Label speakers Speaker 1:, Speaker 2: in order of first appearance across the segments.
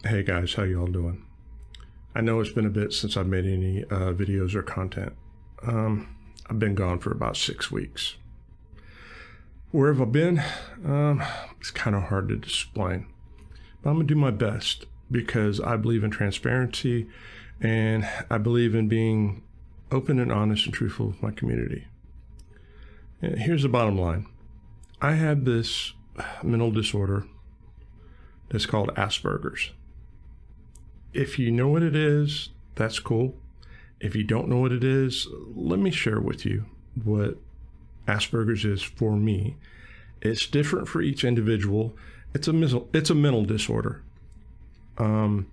Speaker 1: Hey guys, how y'all doing? I know it's been a bit since I've made any videos or content. I've been gone for about 6 weeks. Where have I been? It's kind of hard to explain, but I'm gonna do my best because I believe in transparency and I believe in being open and honest and truthful with my community. And here's the bottom line. I have this mental disorder that's called Asperger's. If you know what it is, that's cool. If you don't know what it is, let me share with you what Asperger's is for me. It's different for each individual. It's a mental disorder. I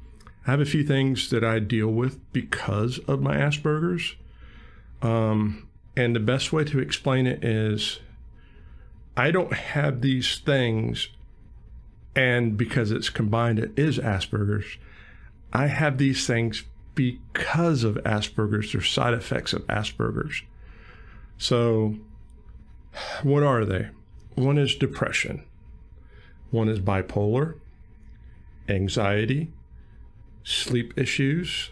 Speaker 1: have a few things that I deal with because of my Asperger's. And the best way to explain it is I don't have these things, and because it's combined, it is Asperger's. I have these things because of Asperger's. They're side effects of Asperger's. So what are they? One is depression. One is bipolar, anxiety, sleep issues,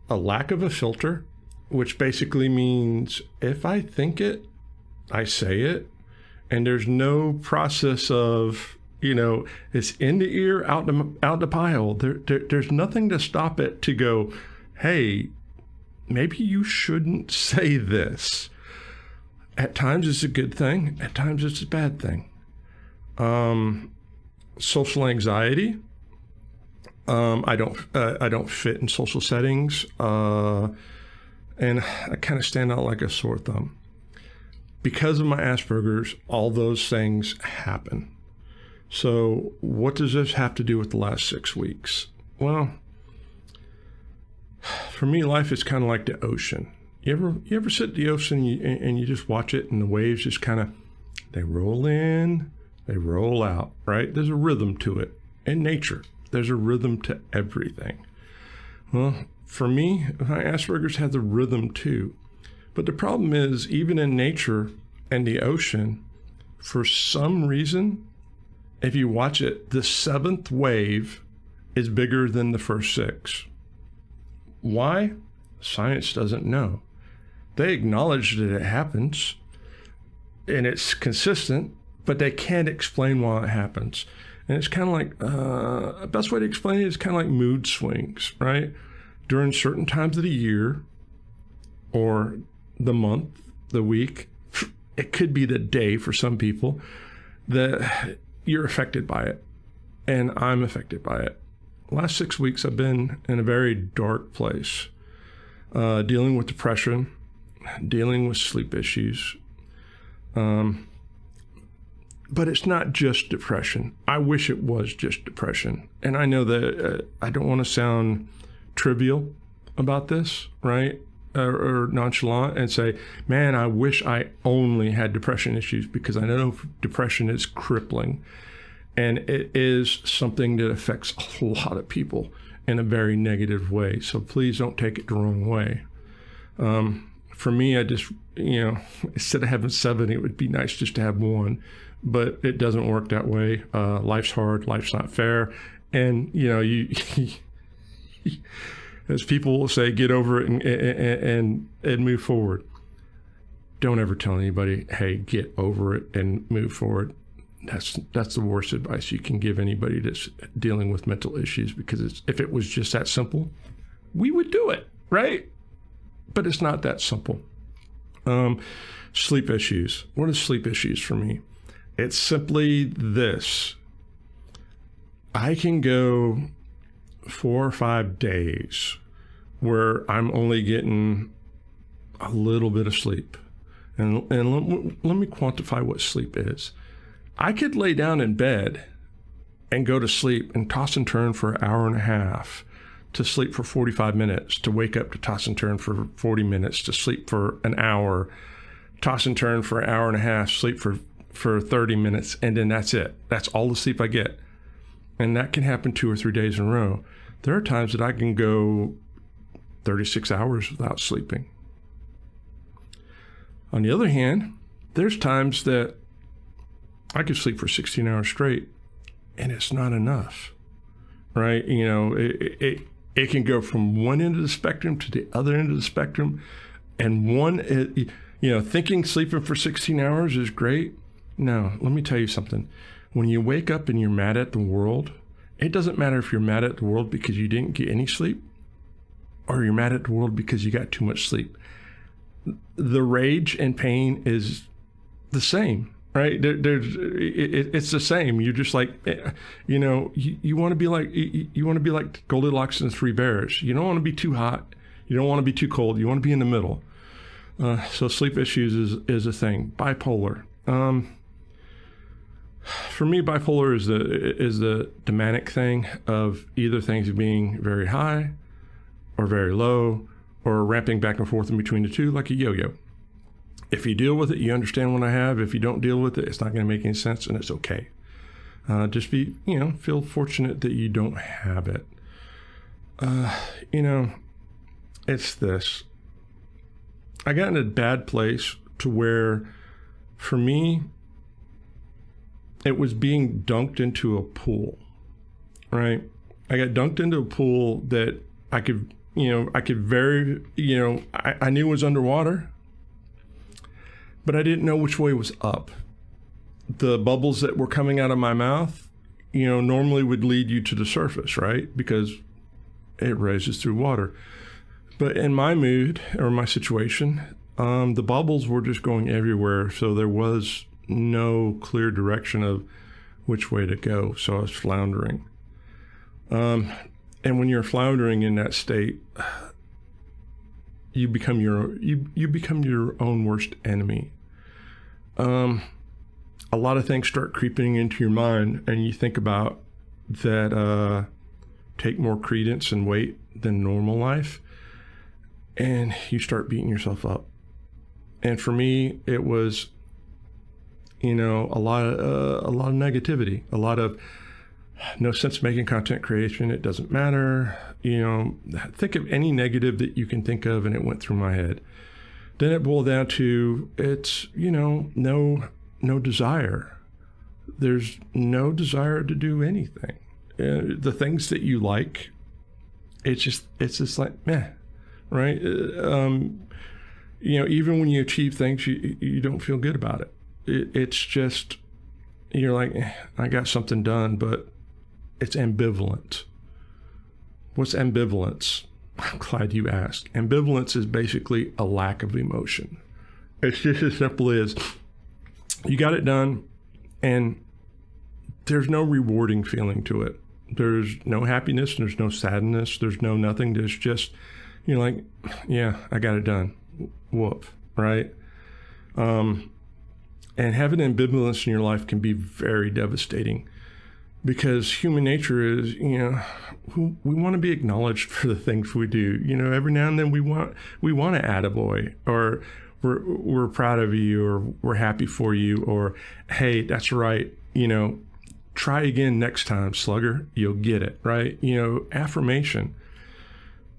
Speaker 1: a lack of a filter, which basically means if I think it, I say it, and there's no process of, it's in the ear, out the pile. There's nothing to stop it to go, hey, maybe you shouldn't say this. At times it's a good thing. At times it's a bad thing. Social anxiety. I don't fit in social settings. And I kind of stand out like a sore thumb. Because of my Asperger's, all those things happen. So what does this have to do with the last 6 weeks? Well, for me, life is kind of like the ocean. You ever sit at the ocean and you just watch it and the waves just kind of, they roll in, they roll out, right? There's a rhythm to it. In nature, there's a rhythm to everything. Well, for me, my Asperger's has a rhythm too. But the problem is, even in nature and the ocean, for some reason, if you watch it, the 7th wave is bigger than the first 6. Why? Science doesn't know. They acknowledge that it happens and it's consistent, but they can't explain why it happens. And it's kind of like, the best way to explain it is kind of like mood swings, right? During certain times of the year or the month, the week, it could be the day for some people, that you're affected by it. And I'm affected by it. Last 6 weeks, I've been in a very dark place, dealing with depression, dealing with sleep issues. But it's not just depression. I wish it was just depression. And I know that I don't want to sound trivial about this, right? Or nonchalant and say, man, I wish I only had depression issues, because I know depression is crippling. And it is something that affects a lot of people in a very negative way. So please don't take it the wrong way. For me, I just, instead of having 7, it would be nice just to have 1. But it doesn't work that way. Life's hard. Life's not fair. And, you as people will say, get over it and move forward. Don't ever tell anybody, hey, get over it and move forward. That's the worst advice you can give anybody that's dealing with mental issues, because if it was just that simple, we would do it, right? But it's not that simple. Sleep issues. What is sleep issues for me? It's simply this. I can go 4 or 5 days where I'm only getting a little bit of sleep. And let me quantify what sleep is. I could lay down in bed and go to sleep and toss and turn for an hour and a half, to sleep for 45 minutes, to wake up to toss and turn for 40 minutes, to sleep for an hour, toss and turn for an hour and a half, sleep for 30 minutes, and then that's it. That's all the sleep I get. And that can happen 2 or 3 days in a row. There are times that I can go 36 hours without sleeping. On the other hand, there's times that I could sleep for 16 hours straight, and it's not enough. right? It can go from one end of the spectrum to the other end of the spectrum. And thinking sleeping for 16 hours is great. No, let me tell you something. When you wake up and you're mad at the world, it doesn't matter if you're mad at the world because you didn't get any sleep or you're mad at the world because you got too much sleep. The rage and pain is the same, right? It's the same. You're just like, you want to be like Goldilocks and the Three Bears. You don't want to be too hot. You don't want to be too cold. You want to be in the middle. So sleep issues is a thing. Bipolar. For me, bipolar is the demonic thing of either things being very high or very low or ramping back and forth in between the two like a yo-yo. If you deal with it, you understand what I have. If you don't deal with it, it's not going to make any sense, and it's okay. Just feel fortunate that you don't have it. It's this. I got in a bad place to where, for me, it was being dunked into a pool, right? I got dunked into a pool that I knew was underwater, but I didn't know which way was up. The bubbles that were coming out of my mouth, normally would lead you to the surface, right? Because it raises through water. But in my mood or my situation, the bubbles were just going everywhere. So there was no clear direction of which way to go. So I was floundering. And when you're floundering in that state, you become your own worst enemy. A lot of things start creeping into your mind, and you think about that take more credence and weight than normal life, and you start beating yourself up. And for me, it was, a lot of negativity, a lot of no sense making content creation. It doesn't matter. Think of any negative that you can think of, and it went through my head. Then it boiled down to it's, no desire. There's no desire to do anything. The things that you like, it's just like meh, right? Even when you achieve things, you don't feel good about it. It's just, you're like, I got something done, but it's ambivalent. What's ambivalence? I'm glad you asked. Ambivalence is basically a lack of emotion. It's just as simple as you got it done and there's no rewarding feeling to it. There's no happiness, there's no sadness, there's no nothing. There's just, you're like, yeah, I got it done. Whoop, right? And having ambivalence in your life can be very devastating because human nature is, we want to be acknowledged for the things we do. Every now and then we want to attaboy, or we're proud of you, or we're happy for you, or hey, that's right, try again next time, slugger, you'll get it, right? Affirmation.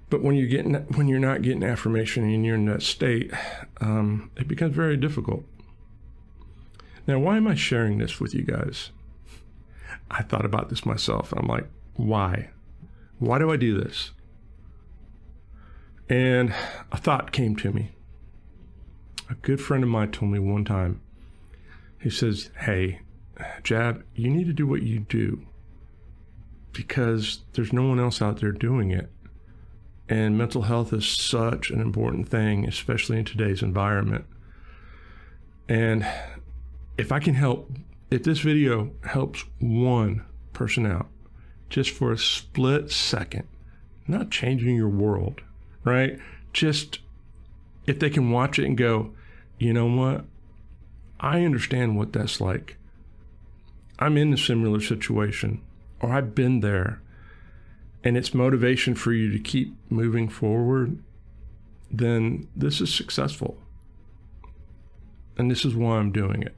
Speaker 1: But when you're not getting affirmation and you're in that state, it becomes very difficult. Now, why am I sharing this with you guys? I thought about this myself, and I'm like, why? Why do I do this? And a thought came to me. A good friend of mine told me one time, he says, hey, Jab, you need to do what you do because there's no one else out there doing it. And mental health is such an important thing, especially in today's environment. And if I can help, if this video helps one person out, just for a split second, not changing your world, right? Just if they can watch it and go, you know what? I understand what that's like. I'm in a similar situation, or I've been there, and it's motivation for you to keep moving forward, then this is successful. And this is why I'm doing it.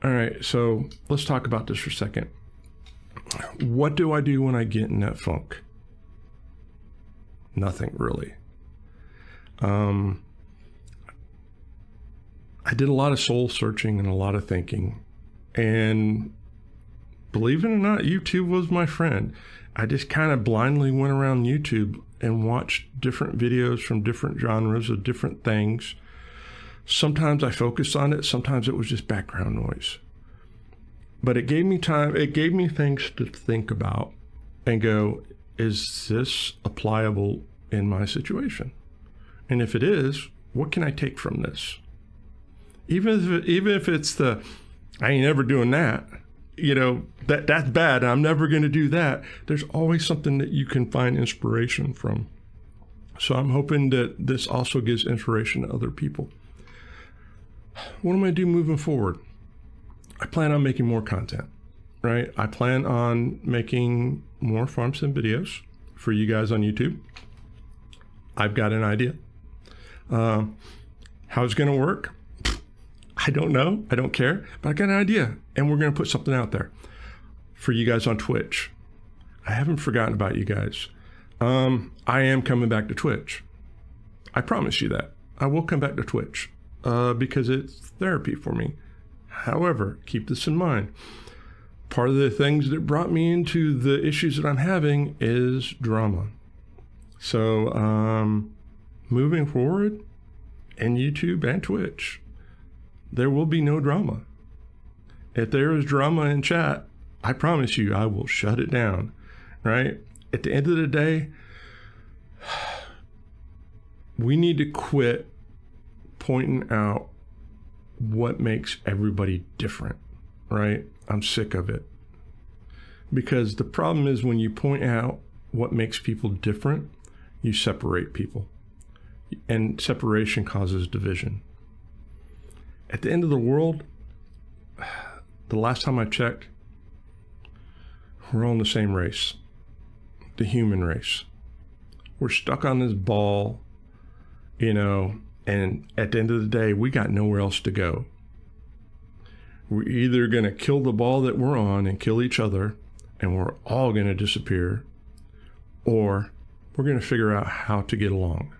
Speaker 1: All right, so let's talk about this for a second. What do I do when I get in that funk? Nothing really. I did a lot of soul searching and a lot of thinking. And believe it or not, YouTube was my friend. I just kind of blindly went around YouTube and watched different videos from different genres of different things. Sometimes I focused on it. Sometimes it was just background noise. But it gave me time. It gave me things to think about and go, is this applicable in my situation? And if it is, what can I take from this? Even if it's I ain't ever doing that, that's bad. I'm never going to do that. There's always something that you can find inspiration from. So I'm hoping that this also gives inspiration to other people. What am I do moving forward? I plan on making more content, right? I plan on making more farm sim videos for you guys on YouTube. I've got an idea. How it's going to work, I don't know. I don't care, but I got an idea, and we're going to put something out there for you guys on Twitch. I haven't forgotten about you guys. I am coming back to Twitch. I promise you that. I will come back to Twitch because it's therapy for me. However, keep this in mind. Part of the things that brought me into the issues that I'm having is drama. So moving forward in YouTube and Twitch, there will be no drama. If there is drama in chat, I promise you, I will shut it down, right? At the end of the day, we need to quit pointing out what makes everybody different, right? I'm sick of it. Because the problem is when you point out what makes people different, you separate people. And separation causes division. At the end of the world, the last time I checked, we're all in the same race, the human race. We're stuck on this ball, and at the end of the day, we got nowhere else to go. We're either going to kill the ball that we're on and kill each other, and we're all going to disappear, or we're going to figure out how to get along.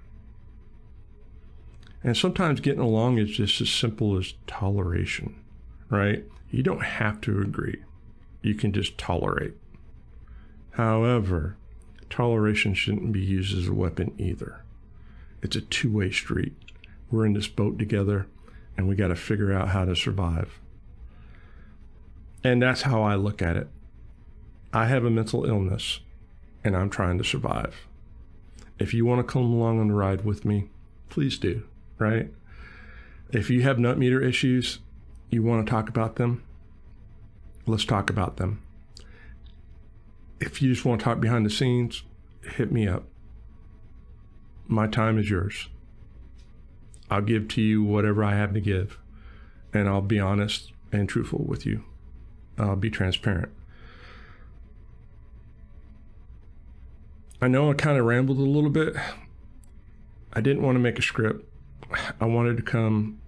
Speaker 1: And sometimes getting along is just as simple as toleration, right? You don't have to agree. You can just tolerate. However, toleration shouldn't be used as a weapon either. It's a two-way street. We're in this boat together, and we got to figure out how to survive. And that's how I look at it. I have a mental illness, and I'm trying to survive. If you want to come along on the ride with me, please do. Right? If you have nut meter issues, you want to talk about them, let's talk about them. If you just want to talk behind the scenes, hit me up. My time is yours. I'll give to you whatever I have to give, and I'll be honest and truthful with you. I'll be transparent. I know I kind of rambled a little bit. I didn't want to make a script. I wanted to come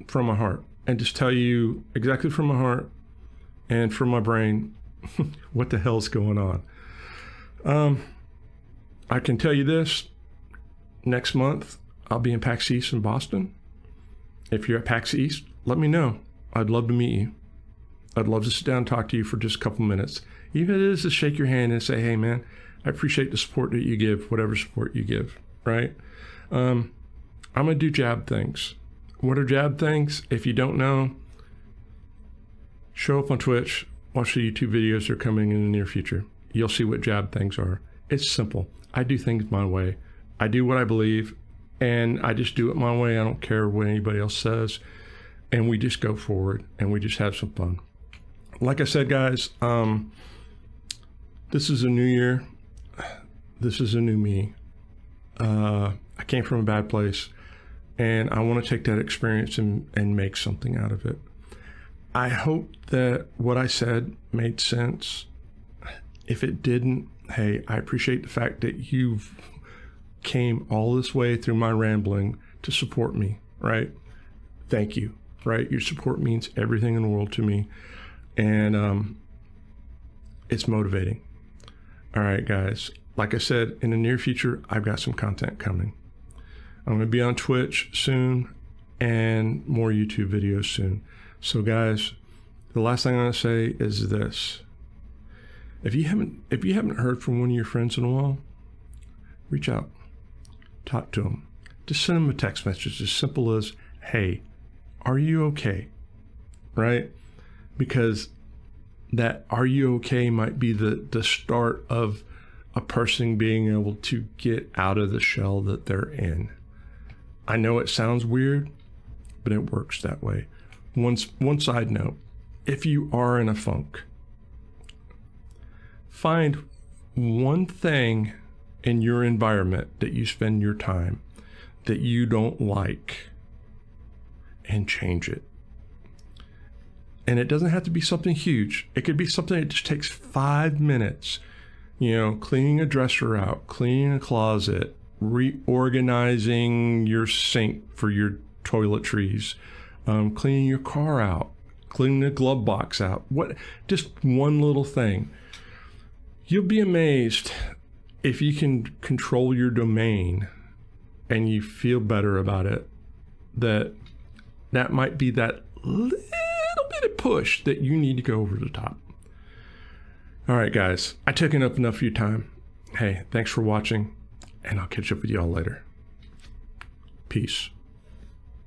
Speaker 1: from my heart and just tell you exactly from my heart and from my brain what the hell's going on. I can tell you this, next month I'll be in PAX East in Boston. If you're at PAX East, let me know. I'd love to meet you. I'd love to sit down and talk to you for just a couple minutes. Even if it is to shake your hand and say, hey man, I appreciate the support that you give, whatever support you give, right? I'm going to do jab things. What are jab things? If you don't know, show up on Twitch, watch the YouTube videos that are coming in the near future. You'll see what jab things are. It's simple. I do things my way. I do what I believe, and I just do it my way. I don't care what anybody else says, and we just go forward, and we just have some fun. Like I said, guys, this is a new year. This is a new me. I came from a bad place, and I want to take that experience and make something out of it. I hope that what I said made sense. If it didn't, hey, I appreciate the fact that you've came all this way through my rambling to support me, right? Thank you, right? Your support means everything in the world to me, and it's motivating. All right, guys. Like I said, in the near future, I've got some content coming. I'm going to be on Twitch soon and more YouTube videos soon. So guys, The last thing I'm going to say is this. If you haven't heard from one of your friends in a while, reach out, talk to them. Just send them a text message as simple as, hey, are you okay? Right? Because that are you okay might be the start of a person being able to get out of the shell that they're in. I know it sounds weird, but it works that way. One side note, if you are in a funk, find one thing in your environment that you spend your time that you don't like and change it. And it doesn't have to be something huge. It could be something that just takes 5 minutes. You know, cleaning a dresser out, cleaning a closet, reorganizing your sink for your toiletries, cleaning your car out, cleaning the glove box out. Just one little thing. You'll be amazed if you can control your domain and you feel better about it, that might be that little bit of push that you need to go over the top. All right, guys, I took enough of your time. Hey, thanks for watching, and I'll catch up with you all later. Peace.